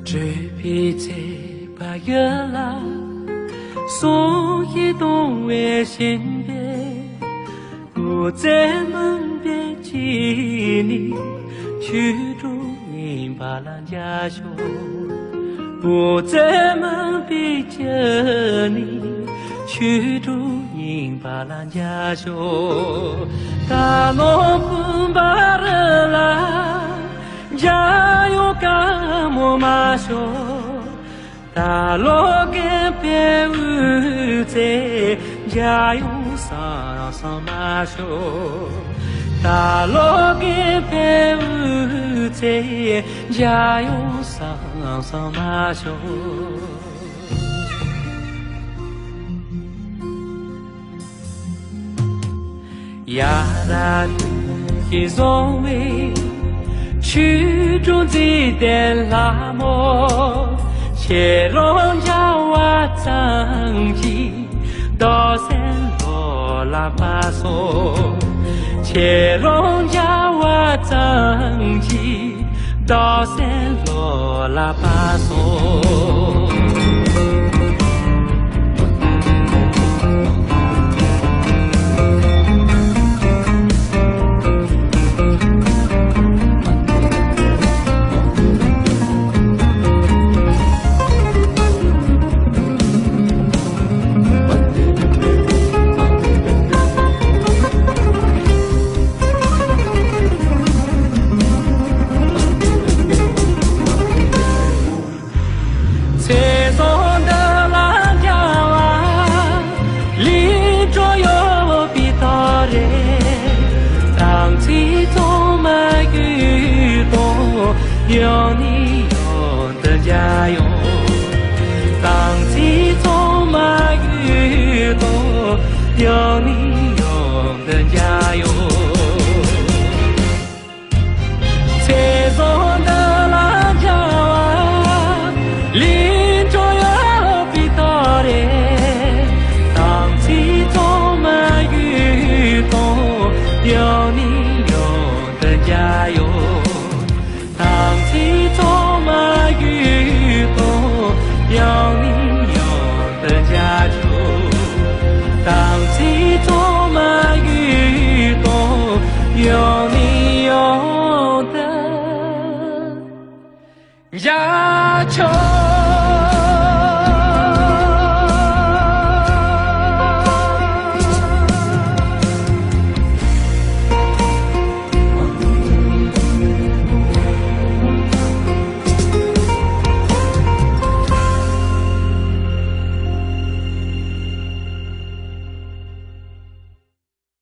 这辈子8月了，送一冬为新别，我在门边见你，去住银巴兰家乡。我在门边见你，去住银巴兰家乡。大罗奔巴热啦。加油干么嘛说，大罗跟别乌在，加油上嘛说，大罗跟别乌在，加油上嘛说。呀啦的总为。曲中记的拉莫，切容家娃张记，到山罗拉巴索，切容家娃张记，到山罗拉巴索。有你用的家用，当起充满雨多，有你用的家用。彩松的辣椒啊，林中有比到的，当起充满雨多，有你用的家用。有你用的家畜，当起充满雨多，有你用的家畜。